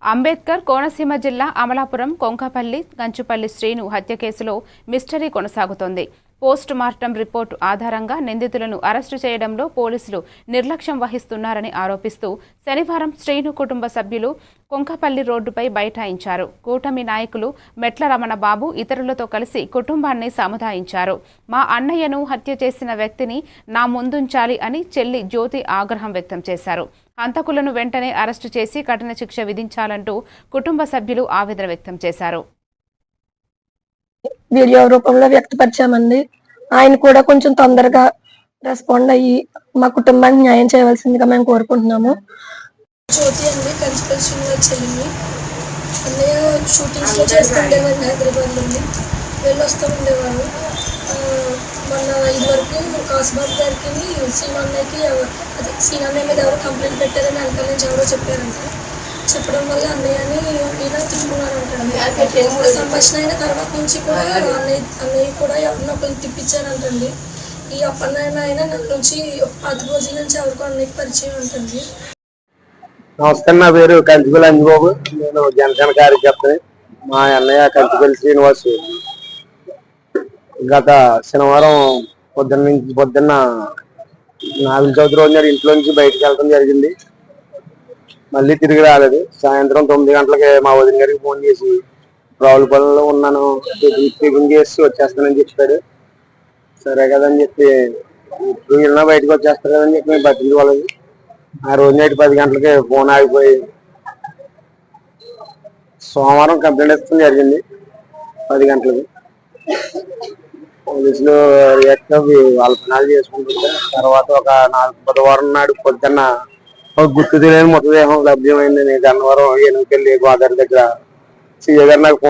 అంబేద్కర్ కోనసీమ జిల్లా అమలాపురం కొంకపల్లి గంచుపల్లి శ్రీను హత్య కేసులో మిస్టరీ కొనసాగుతోంది. పోస్ట్ మార్టం రిపోర్టు ఆధారంగా నిందితులను అరెస్టు చేయడంలో పోలీసులు నిర్లక్ష్యం వహిస్తున్నారని ఆరోపిస్తూ శనివారం శ్రీను కుటుంబ సభ్యులు కొంకపల్లి రోడ్డుపై బైఠాయించారు. కూటమి నాయకులు మెట్ల రమణబాబు ఇతరులతో కలిసి కుటుంబాన్ని సముదాయించారు. మా అన్నయ్యను హత్య చేసిన వ్యక్తిని నా ముందుంచాలి అని చెల్లి జ్యోతి ఆగ్రహం వ్యక్తం చేశారు. హంతకులను వెంటనే అరెస్టు చేసి కఠిన శిక్ష విధించాలంటూ కుటుంబ సభ్యులు ఆవేదన వ్యక్తం చేశారు. వీడియో రూపంలో వ్యక్తపరిచామండి. ఆయన కూడా కొంచెం తొందరగా రెస్పాండ్ అయ్యి మా కుటుంబానికి న్యాయం చేయవలసిందిగా మేము కోరుకుంటున్నాము. జ్యోతి అండి, కంచిపల్లి శ్రీనివాస్ చెల్లింది. అన్నయ్య షూటింగ్స్ లో చేస్తుండేవాడిని హైదరాబాద్ నుండి వెళ్ళొస్తూ ఉండేవాడు. మొన్న ఇదివరకు కాసుబాబు గారికి సీనన్నయ్యకి అదే సీనన్నయ్య మీద ఎవరో కంప్లైంట్ పెట్టారని వెనకాల నుంచి ఎవరో చెప్పారంట. చెప్పడం వల్ల అన్నయ్యని ఈయన తిప్పుకున్నారంటండి. సంభాషణ అయిన తర్వాత నుంచి కూడా అన్నయ్య కూడా ఎవరినో ఒకరిని తిప్పించారంటండి. ఈ అప్పన్నయ్య ఆయన నా నుంచి 10 రోజుల నుంచి ఎవరికో అన్నయ్యకి పరిచయం ఉంటుంది. నమస్కారం, నా పేరు కంచిపల్లి అంజబాబు. నేను జనసేన కార్యకర్తని. మా అన్నయ్య కంచిపల్లి శ్రీనివాస్ గత శనివారం పొద్దున్న నాగుల చవితి రోజు ఇంట్లో నుంచి బయటకు వెళ్ళడం జరిగింది. మళ్ళీ తిరిగి రాలేదు. సాయంత్రం 9 గంటలకి మా వదిన గారికి ఫోన్ చేసి రావులపల్లిలో ఉన్నాను, టిఫిన్ చేసి వచ్చేస్తానని చెప్పాడు. సరే కదని చెప్పి ఇప్పుడు వెళ్ళినా బయటకు వచ్చేస్తారు కదని చెప్పి మేము పట్టించుకోలేదు. ఆ రోజు నైట్ 10 గంటలకి ఫోన్ ఆగిపోయి సోమవారం కంప్లైంట్ ఇచ్చడం జరిగింది. 10 గంటలకి పోలీసులు రియాక్ట్ వాళ్ళ పనాలు చేసుకుంటుంటే తర్వాత ఒక 4 బుధవారం నాడు పొద్దున్న ఒక గుర్తు తెలియని మృతదేహం లభ్యమైందని గన్నవరం ఎనుకెళ్ళి గోదావరి దగ్గర సీఏ గారు నాకు